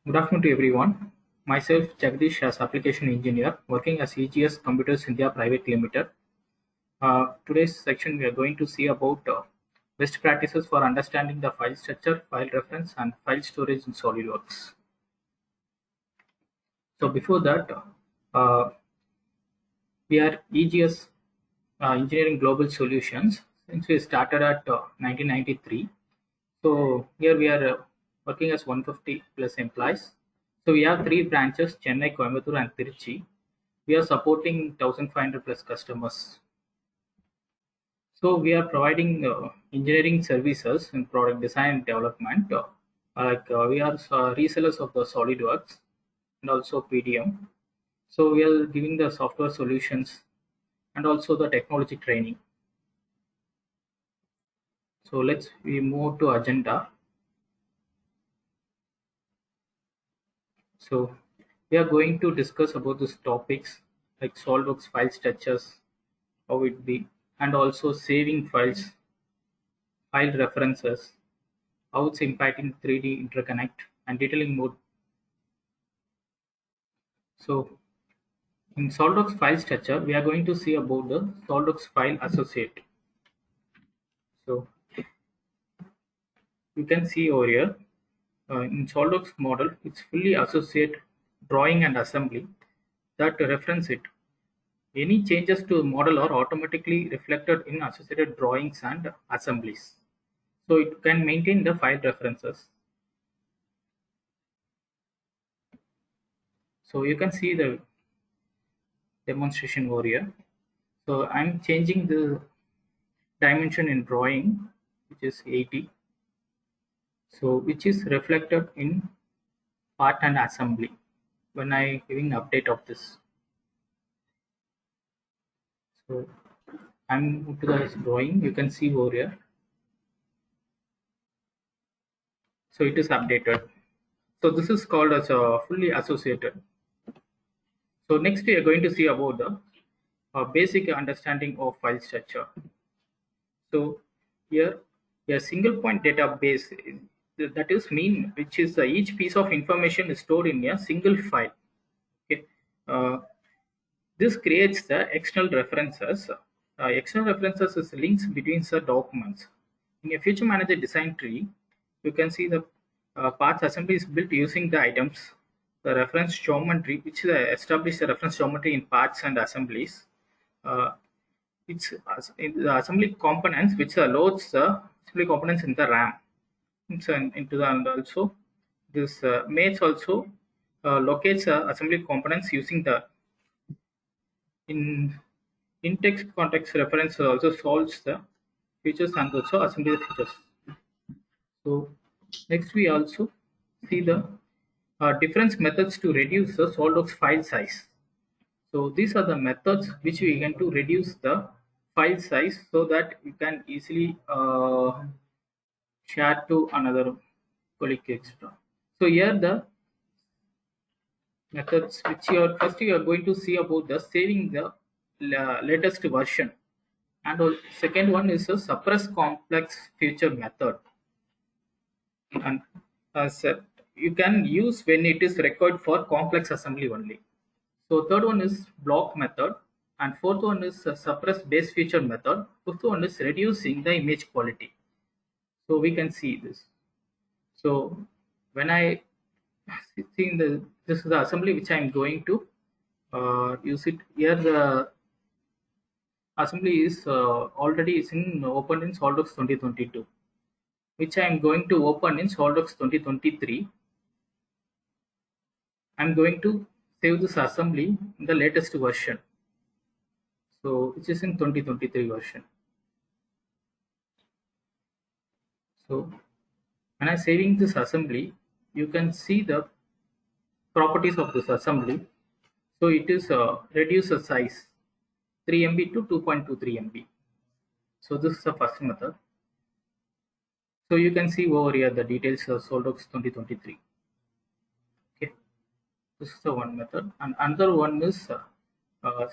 Good afternoon to everyone. Myself, Jagdish, as application engineer working as EGS Computers India Private Limited. Today's section we are going to see about best practices for understanding the file structure, file reference, and file storage in SolidWorks. So before that, uh, we are EGS Engineering Global Solutions since we started at 1993. So here we are working as 150 plus employees. So we have three branches: Chennai, Coimbatore, and Trichy. We are supporting 1,500 plus customers. So we are providing engineering services in product design and development. We are resellers of the SolidWorks and also PDM. So we are giving the software solutions and also the technology training. So let's we move to agenda. So we are going to discuss about these topics like SolidWorks file structures, how it be, and also saving files, file references, how it's impacting 3D interconnect, and detailing more. So in SolidWorks file structure, we are going to see about the SolidWorks file associate. So you can see over here in SolidWorks model, it's fully associate drawing and assembly that reference it. Any changes to model are automatically reflected in associated drawings and assemblies. So it can maintain the file references. So you can see the demonstration over here. So I'm changing the dimension in drawing, which is 80. So which is reflected in part and assembly when I giving update of this. So I'm to the drawing. You can see over here. So it is updated. So this is called as a fully associated. So next we are going to see about the basic understanding of file structure. So here a single point database that is mean which is each piece of information is stored in a single file. Okay. Uh, this creates the external references. External references is links between the documents. In a feature manager design tree, you can see the parts assembly is built using the items, the reference geometry, which establish the reference geometry in parts and assemblies. Uh, it's in the assembly components which loads the assembly components in the RAM. So into the and also this mates also locates assembly components using the in in-text context reference also solves the features and also assembly the features. So next we also see the different methods to reduce the SolidWorks file size. So these are the methods which we can to reduce the file size so that you can easily share to another colleague extra. So here the methods which you are going to see about the saving the latest version, and second one is a suppress complex feature method, and said you can use when it is required for complex assembly only. So third one is block method, and fourth one is suppress base feature method. Fifth one is reducing the image quality. So we can see this. So when I see the this is the assembly which I am going to use it here. The assembly is already is in open in SolidWorks 2022, which I am going to open in SolidWorks 2023. I am going to save this assembly in the latest version. So which is in 2023 version. So when I saving this assembly, you can see the properties of this assembly. So it is reduce the size 3 MB to 2.23 MB. So this is the first method. So you can see over here the details of SolidWorks 2023. Okay, this is the one method, and another one is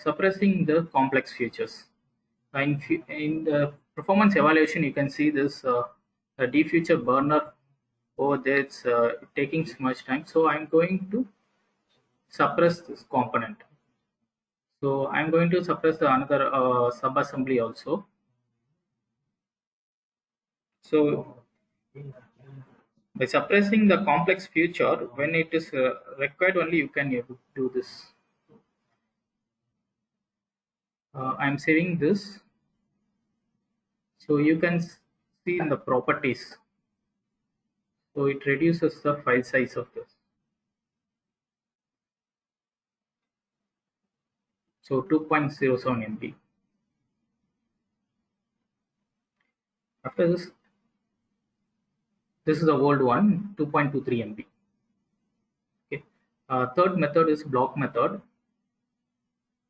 suppressing the complex features. In the performance evaluation, you can see this the defeature burner over there it's taking so much time, so I'm going to suppress this component. So I'm going to suppress the another sub assembly also. So by suppressing the complex feature, when it is required only you can able to do this. I'm saving this, so you can see in the properties. So it reduces the file size of this. So 2.07 MB. After this is the old one, 2.23 MB. Okay. Third method is block method.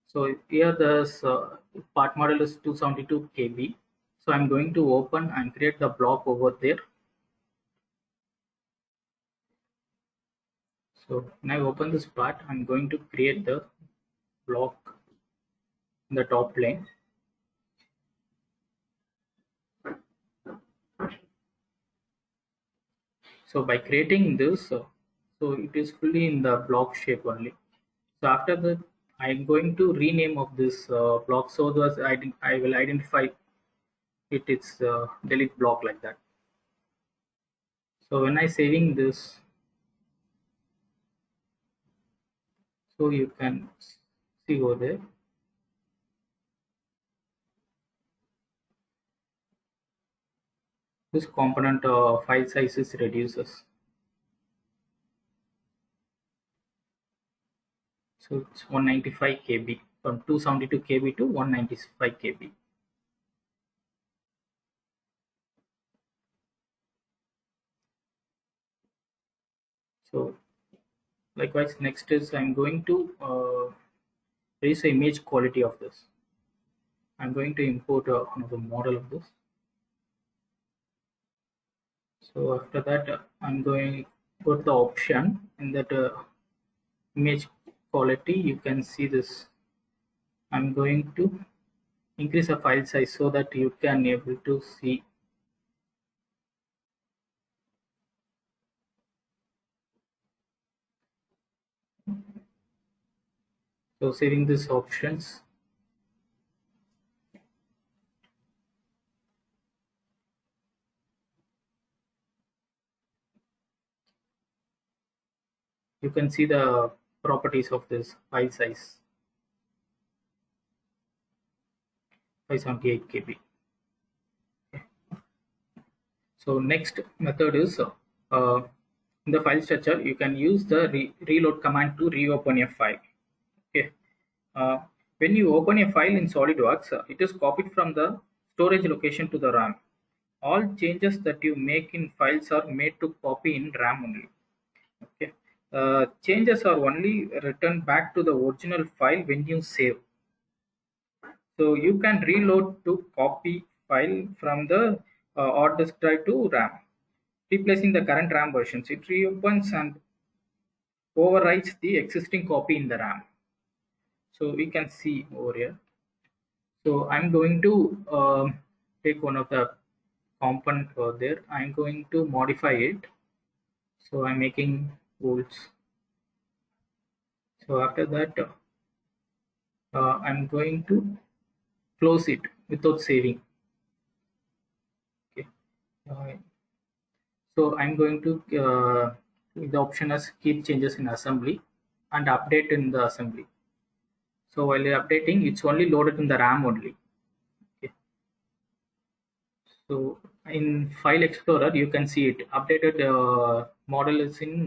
So here the part model is 272 KB. So I'm going to open and create the block over there. So when I open this part, I'm going to create the block in the top plane. So by creating this, so it is fully in the block shape only. So after that, I'm going to rename of this block so that I will identify it's delete block like that. So when I saving this, so you can see over there. This component file sizes reduces. So it's 195 KB from 272 KB to 195 KB. So likewise, next is I'm going to raise the image quality of this. I'm going to import another model of this. So after that, I'm going to go to the option in that image quality. You can see this. I'm going to increase the file size so that you can able to see. So saving these options. You can see the properties of this file size, 578 KB. So next method is in the file structure, you can use the reload command to reopen a file. Okay. Uh, when you open a file in SolidWorks, it is copied from the storage location to the RAM. All changes that you make in files are made to copy in RAM only. Okay. Changes are only returned back to the original file when you save. So you can reload to copy file from the hard disk drive to RAM, replacing the current RAM versions. It reopens and overwrites the existing copy in the RAM. So we can see over here. So I'm going to take one of the component over there. I'm going to modify it. So I'm making volts. So after that, I'm going to close it without saving. Okay. Uh, so I'm going to the option as keep changes in assembly and update in the assembly. So while you're updating, it's only loaded in the RAM only. Okay. So in File Explorer, you can see it updated model is in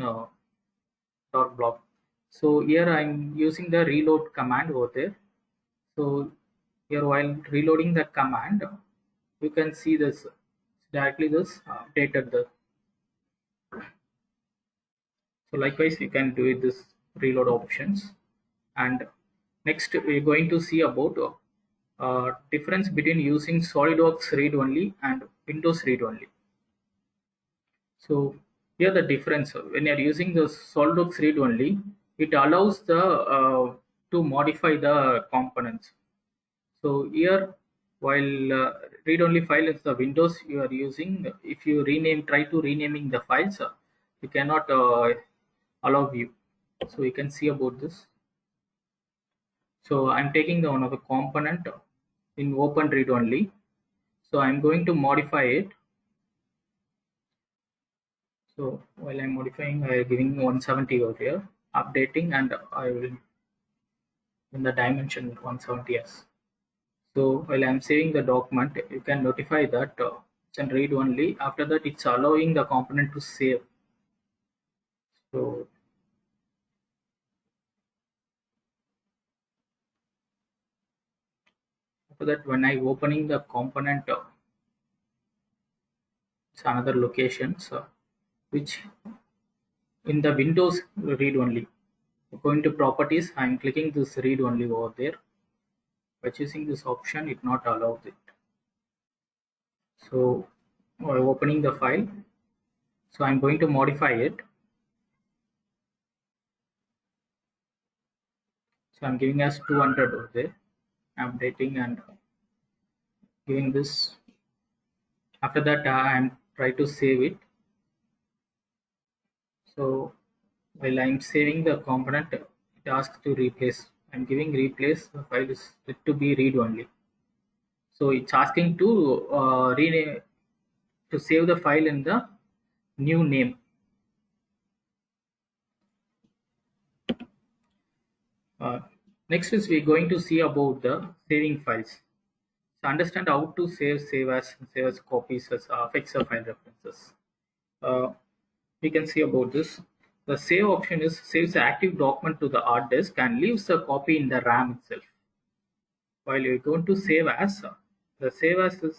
dot block. So here I'm using the reload command over there. So here while reloading the command, you can see this directly this updated the. So likewise, you can do it this reload options. And next we're going to see about difference between using SolidWorks read only and Windows read only. So here the difference when you are using the SolidWorks read only, it allows the to modify the components. So here while read-only file is the Windows you are using. If you try to renaming the files, you cannot allow view. So you can see about this. So I'm taking the one of the component in open read-only. So I'm going to modify it. So while I'm modifying, I'm giving 170 over here, updating, and I will in the dimension 170 s. So while I'm saving the document, you can notify that it's in read only. After that, it's allowing the component to save. So after that, when I opening the component, it's another location. So which in the Windows read only. Going to properties, I'm clicking this read only over there. By choosing this option, it not allows it. So opening the file. So I'm going to modify it. So I'm giving us 200 over there. I'm updating and giving this. After that, I'm try to save it. So while I'm saving the component, it asks to replace. I'm giving replace. The file is it to be read only. So it's asking to rename to save the file in the new name. Uh, Next is we're going to see about the saving files. So understand how to save as copies as affects the file references. Uh, we can see about this. The save option is saves the active document to the hard disk and leaves the copy in the RAM itself. While you're going to save as, the save as is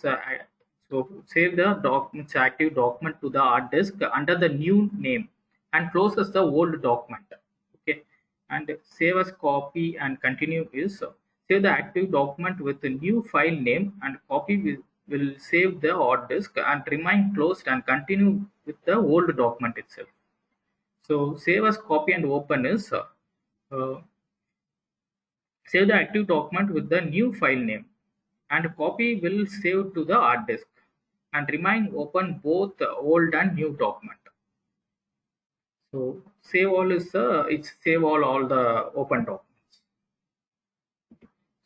so save the documents active document to the hard disk under the new name and closes the old document. Okay, and save as copy and continue is save the active document with the new file name and copy will save the hard disk and remain closed and continue with the old document itself. So save as copy and open is uh, save the active document with the new file name and copy will save to the hard disk and remain open both the old and new document. So save all is it's save all the open documents.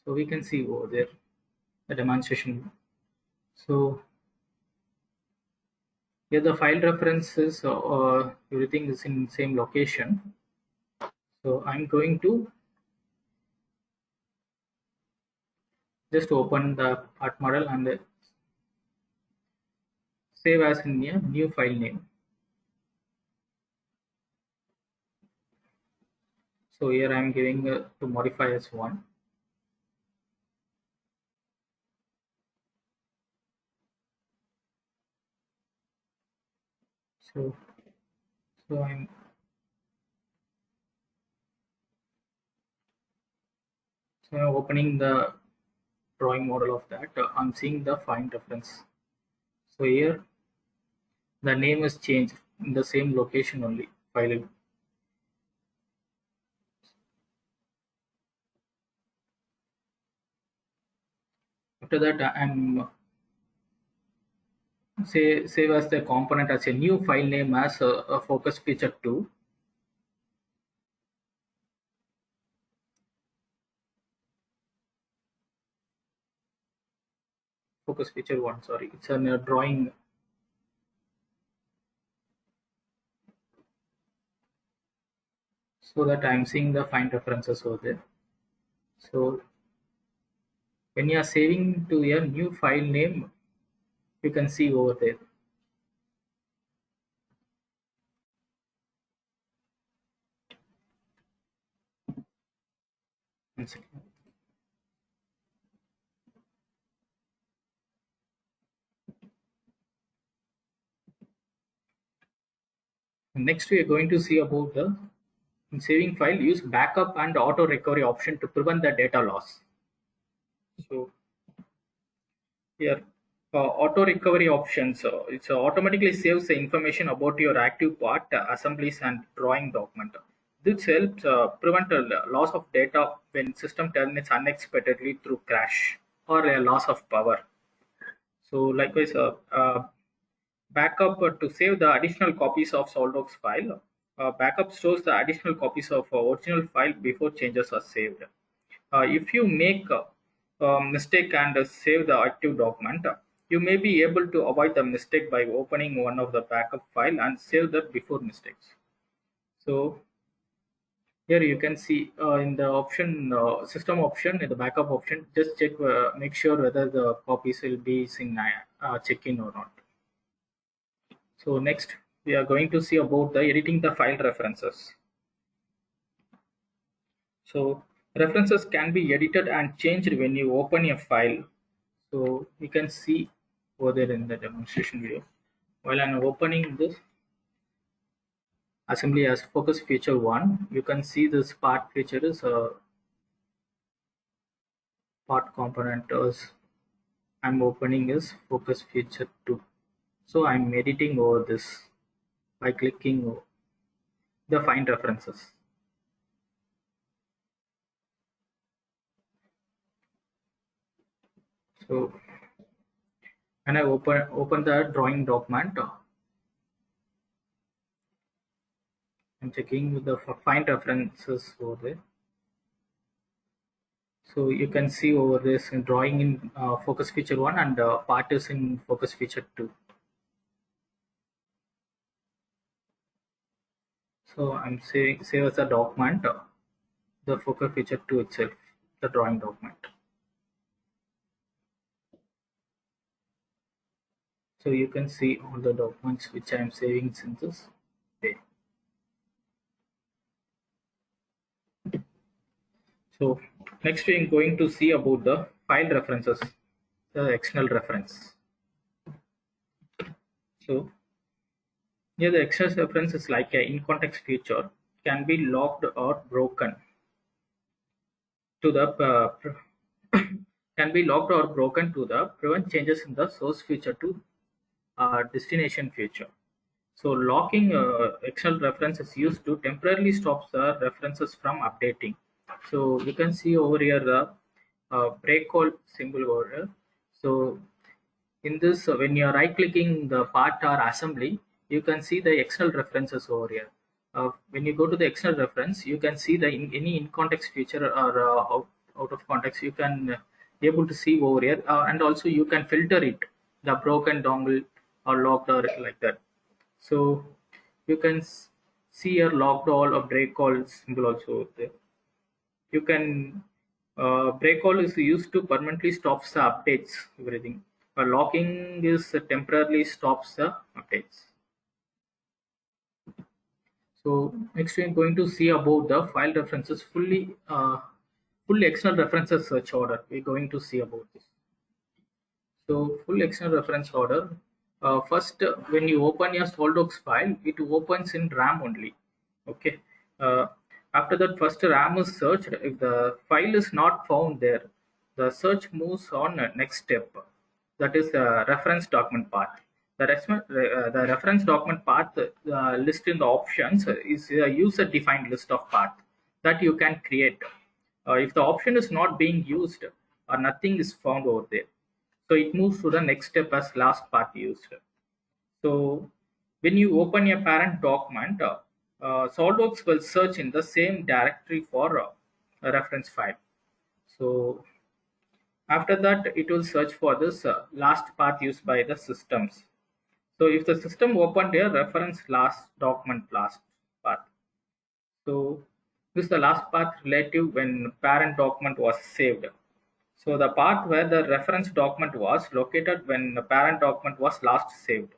So we can see over there the demonstration. So here the file references everything is in same location. So I'm going to just open the part model and save as in a new file name. So here I'm giving to modify as one. So I'm opening the drawing model of that. I'm seeing the find reference. So here the name is changed in the same location only file. After that, I'm save as the component as a new file name as a focus feature 2. Focus feature 1, sorry, it's a drawing. So that I'm seeing the find references over there. So when you are saving to a new file name, you can see over there. One second. Next, we are going to see about the in saving file use backup and auto recovery option to prevent the data loss. So here auto recovery options it automatically saves the information about your active part assemblies and drawing document. This helps prevent a loss of data when system terminates unexpectedly through crash or a loss of power. So likewise, backup to save the additional copies of SolidWorks file. Backup stores the additional copies of original file before changes are saved. If you make a mistake and save the active document, you may be able to avoid the mistake by opening one of the backup file and save that before mistakes. So here you can see in the option system option in the backup option, just check make sure whether the copies will be in check-in or not. So next we are going to see about the editing the file references. So references can be edited and changed when you open a file. So you can see over there in the demonstration video. While I'm opening this assembly as focus feature 1, you can see this part feature is part component is I'm opening is focus feature 2. So I'm editing over this by clicking the find references. So when I open the drawing document, I'm checking with the find references over there. So you can see over this drawing in focus feature 1 and part is in focus feature 2. So I'm saving save as a document the focus feature 2 itself, the drawing document. So you can see all the documents which I am saving in this way. So next we are going to see about the file references, the external reference. So here the external reference is like a in context feature, can be locked or broken to the can be locked or broken to the prevent changes in the source feature to destination feature. So locking external reference is used to temporarily stop the references from updating. So you can see over here the break call symbol over here. So in this, when you are right clicking the part or assembly, you can see the external references over here. When you go to the external reference, you can see the any in context feature or out of context, you can able to see over here, and also you can filter it, the broken dongle or locked or like that. So you can see a locked all or break all symbol also there. You can break all is used to permanently stops the updates everything. Locking is temporarily stops the updates. So next we are going to see about the file references fully external references search order. We're going to see about this. So full external reference order. First, when you open your SolidWorks file, it opens in RAM only. Okay. Uh, After that, first RAM is searched. If the file is not found there, the search moves on next step. That is the reference document path. The reference document path list in the options is a user-defined list of path that you can create. If the option is not being used or nothing is found over there, so it moves to the next step as last path used. So when you open a parent document, SolidWorks will search in the same directory for a reference file. So after that, it will search for this last path used by the systems. So if the system opened a reference last document last path, so this is the last path relative when parent document was saved. So the path where the reference document was located when the parent document was last saved.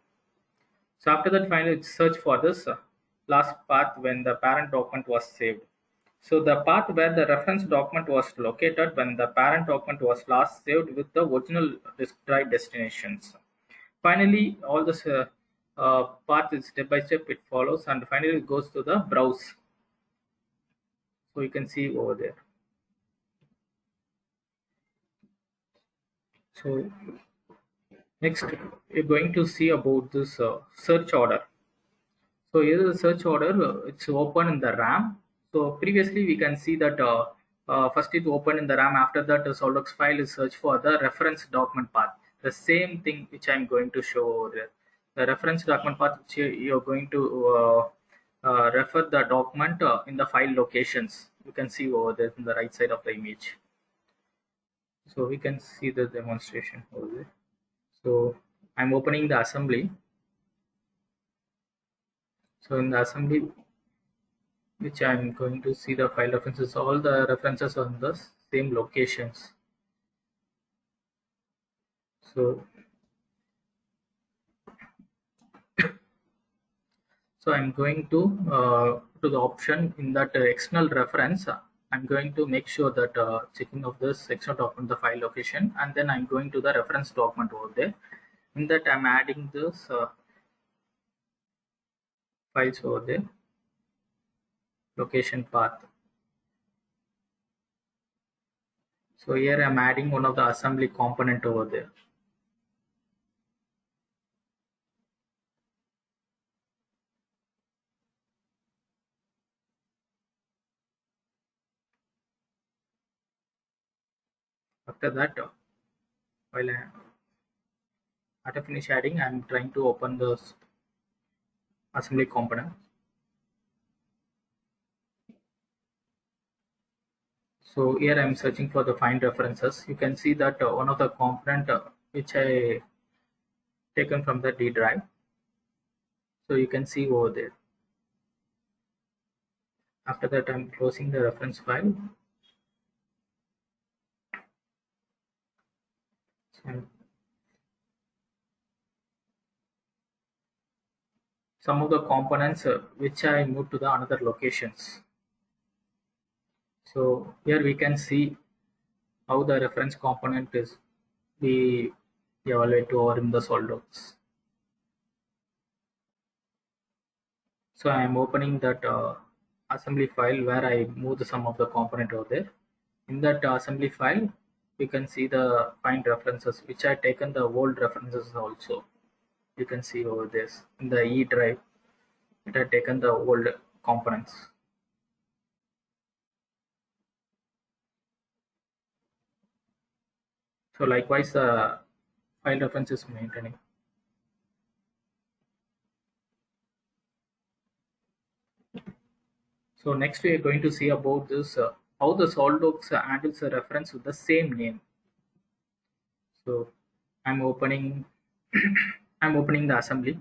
So after that, finally search for this last path when the parent document was saved. So the path where the reference document was located when the parent document was last saved with the original disk drive destinations. Finally, all this path is step by step it follows, and finally it goes to the browse. So you can see over there. So next, we're going to see about this search order. So here is the search order. It's open in the RAM. So previously we can see that first it opened in the RAM. After that, the SolidWorks file is search for the reference document path. the same thing which I'm going to show over there. The reference document path, which you're going to refer the document in the file locations. You can see over there in the right side of the image. So we can see the demonstration over there. So I'm opening the assembly. So in the assembly, which I'm going to see the file references, all the references on the same locations. So I'm going to the option in that external reference. I'm going to make sure that checking of this external document, the file location, and then I'm going to the reference document over there. In that, I'm adding this files over there, location path. So here I'm adding one of the assembly component over there. After that, while after finish adding, I'm trying to open the assembly component. So here I'm searching for the find references. You can see that one of the component which I taken from the D drive. So you can see over there. After that, I'm closing the reference file. So some of the components which I moved to the another locations. So here we can see how the reference component is be evaluated over in the SolidWorks. So I am opening that assembly file where I moved some of the component over there. In that assembly file, you can see the find references which I taken the old references also. You can see over this in the E drive. It had taken the old components. So likewise, the file reference is maintaining. So next we are going to see about this how the SolidWorks handles a reference with the same name. So I'm opening I'm opening the assembly.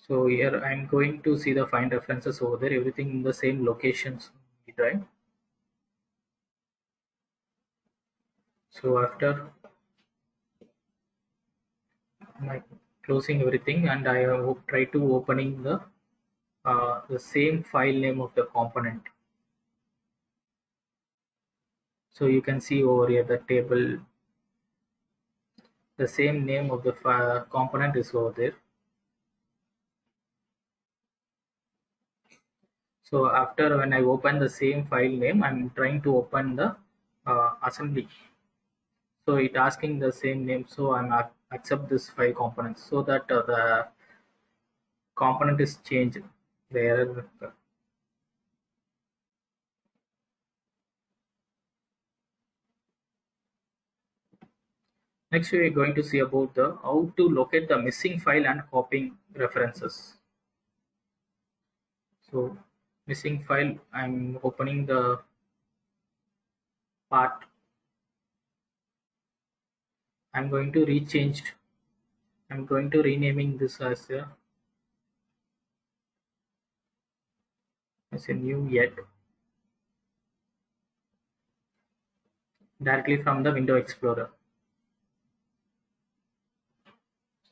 So here I'm going to see the find references over there, everything in the same locations, right? So after my closing everything, and I try to opening the same file name of the component. So you can see over here the table, the same name of the component is over there. So after when I open the same file name, I'm trying to open the assembly. So it asking the same name. So I'm accept this file component so that the component is changed. The error. Next, we are going to see about the how to locate the missing file and copying references. So missing file, I'm opening the part. I'm going to rechange. I'm going to renaming this as a new yet directly from the window explorer.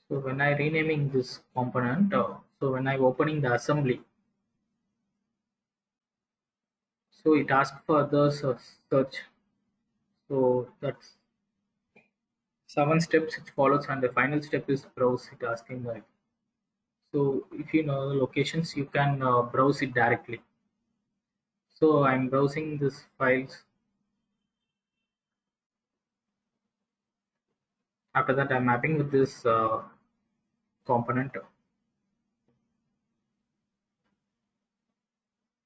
So when I renaming this component, so when I opening the assembly, so it asks for the search. So that's 7 steps it follows, and the final step is browse. It asking like, so if you know the locations, you can browse it directly. So I'm browsing these files. After that, I'm mapping with this component.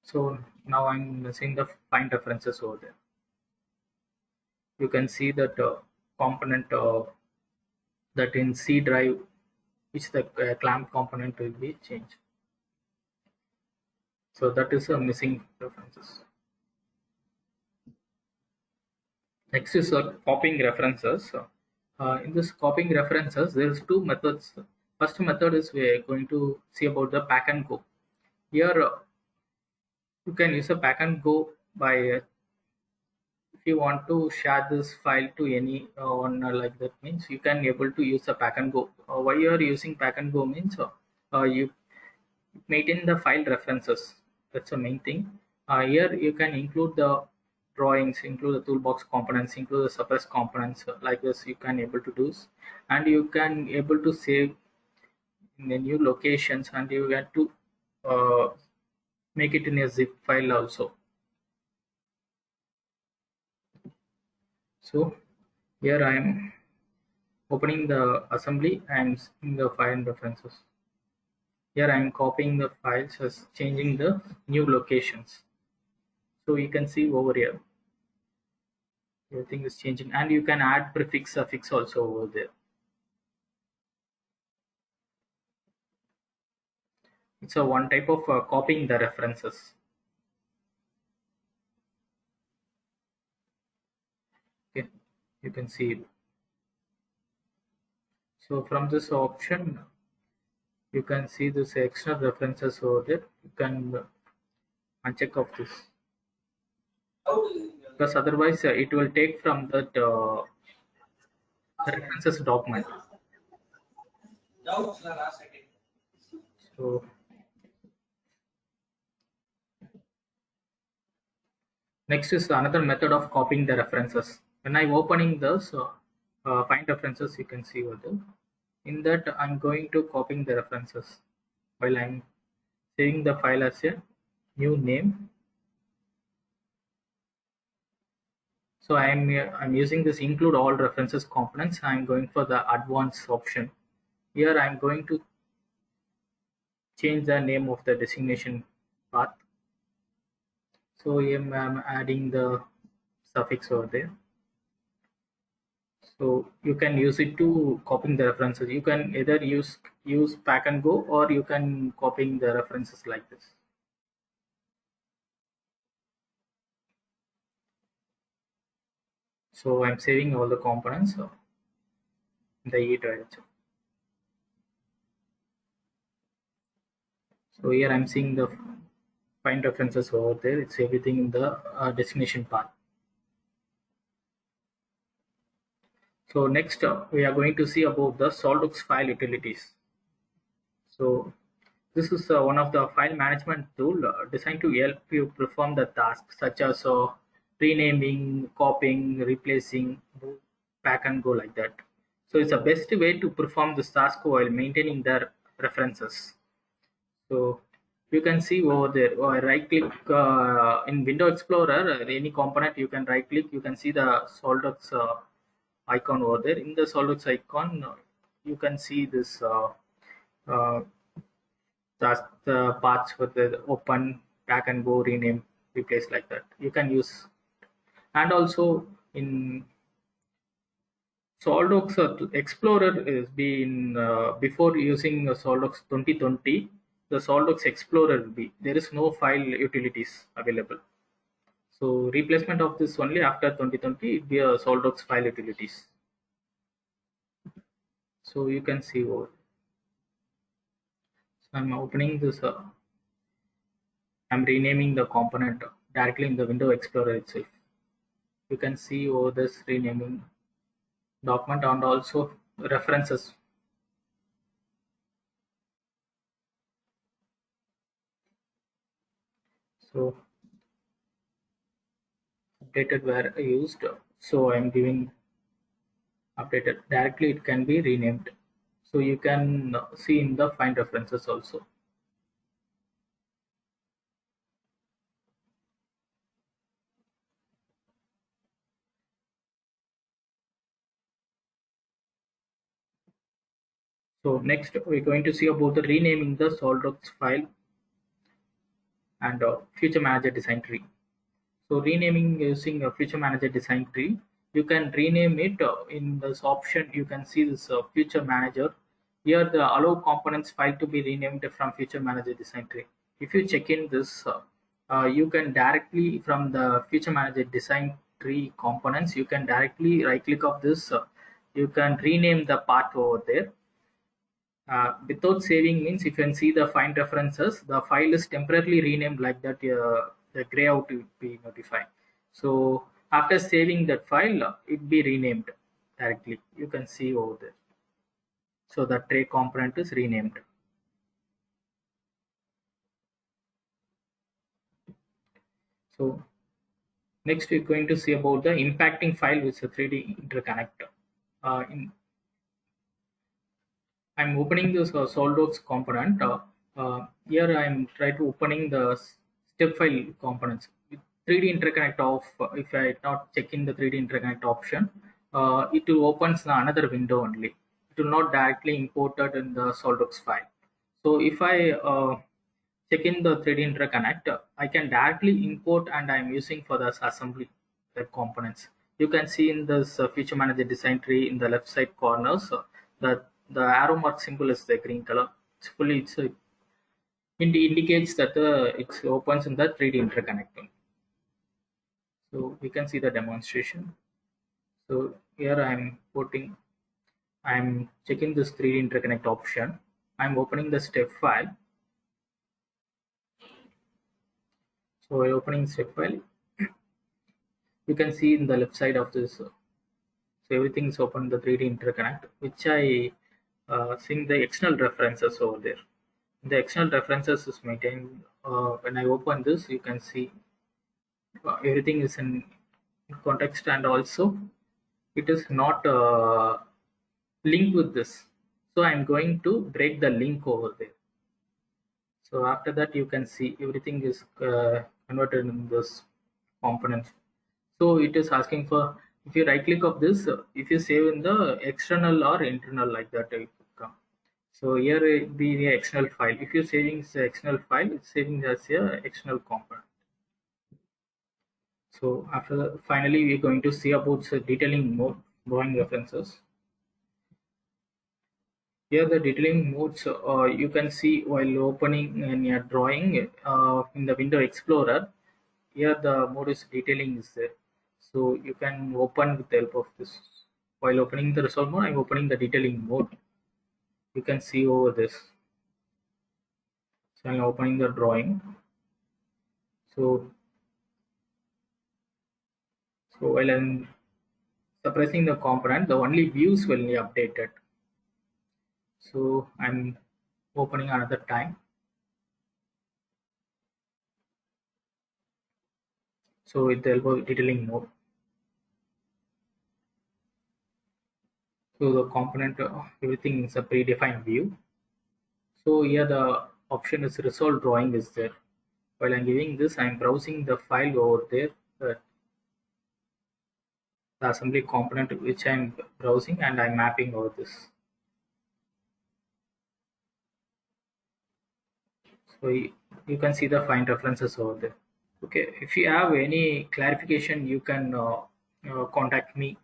So Now I'm missing the find references over there. You can see that component that in C drive, which the clamp component will be changed. So that is a missing references. Next is copying references. In this copying references, there is two methods. First method is we are going to see about the pack and go. Here you can use a pack and go by if you want to share this file to any one like that means you can able to use a pack and go. Why you are using pack and go means you maintain the file references. That's the main thing. Here you can include the drawings, include the toolbox components, include the suppress components like this. You can able to do, and you can able to save in the new locations, and you get to uh, make it in a zip file also. So here I am opening the assembly and seeing the file references. Here I am copying the files as changing the new locations. So you can see over here everything is changing, and you can add prefix suffix also over there. It's a one type of copying the references. Okay, you can see it. So from this option you can see this extra references over there. You can uncheck of this because otherwise it will take from that references document. So next is another method of copying the references. When I'm opening this find references, you can see over there. In that, I'm going to copying the references while I'm saving the file as a new name. So I'm using this include all references components. I'm going for the advanced option. Here I'm going to change the name of the designation path. So here I'm adding the suffix over there. So you can use it to copying the references. You can either use pack and go, or you can copying the references like this. So I'm saving all the components in the E direction. So here I'm seeing the find references over there. It's everything in the destination path. So next we are going to see about the SolidWorks file utilities. So this is one of the file management tool designed to help you perform the tasks such as renaming, copying, replacing, pack and go like that. So it's the best way to perform this task while maintaining the references. So you can see over there, right click in Window Explorer, any component you can right click, you can see the SolidWorks icon over there. In the SolidWorks icon, you can see this uh, task paths with the open, pack and go, rename, replace like that. You can use, and also in SolidWorks Explorer is been before using SolidWorks 2020. The SolidWorks Explorer will be there is no file utilities available. So replacement of this only after 2020 it be a SolidWorks file utilities. So you can see over. So I'm opening this. I'm renaming the component directly in the Window Explorer itself. You can see over this renaming document and also references. So updated were used. So I'm giving updated directly. It can be renamed. So you can see in the find references also. So next we're going to see about the renaming the SolidWorks file and Future Manager Design Tree. So renaming using a Future Manager Design Tree, you can rename it in this option. You can see this Future Manager. Here the allow components file to be renamed from Future Manager Design Tree. If you check in this, you can directly from the Future Manager Design Tree components, you can directly right click of this. You can rename the part over there. Without saving means if you can see the find references, the file is temporarily renamed like that. The gray out will be notified. So after saving that file, it be renamed directly. You can see over there. So the tray component is renamed. So next we're going to see about the impacting file with the 3D interconnect. I'm opening this SolidWorks component. Here I'm trying to opening the step file components. With 3D interconnect off, if I not checking the 3D interconnect option, it will opens another window only. It will not directly imported in the SolidWorks file. So if I check in the 3D interconnect, I can directly import and I'm using for the assembly the components. You can see in this Feature Manager Design Tree in the left side corners, the arrow mark symbol is the green color. It's fully it indicates that it opens in the 3D interconnect. So we can see the demonstration. So here I'm checking this 3D interconnect option. I'm opening the step file. So while opening step file, you can see in the left side of this. So everything is open in the 3D interconnect, which I seeing the external references over there. The external references is maintained. When I open this, you can see everything is in context, and also it is not linked with this. So I'm going to break the link over there. So after that, you can see everything is converted in this component. So it is asking for, if you right click of this, if you save in the external or internal like that, it will come. So here it be the external file. If you're saving the external file, it's saving as a external component. So after that, finally we're going to see about the detailing mode drawing references. Here the detailing modes you can see while opening in your drawing in the window explorer. Here the mode is detailing is there. So you can open with the help of this. While opening the resolve mode, I'm opening the detailing mode. You can see over this. So I'm opening the drawing. So while I'm suppressing the component, the only views will be updated. So I'm opening another time. So with the elbow detailing mode. So the component, everything is a predefined view. So here the option is resolve drawing is there. While I'm giving this, I'm browsing the file over there, the assembly component which I'm browsing, and I'm mapping over this. So you can see the find references over there. Okay, if you have any clarification, you can contact me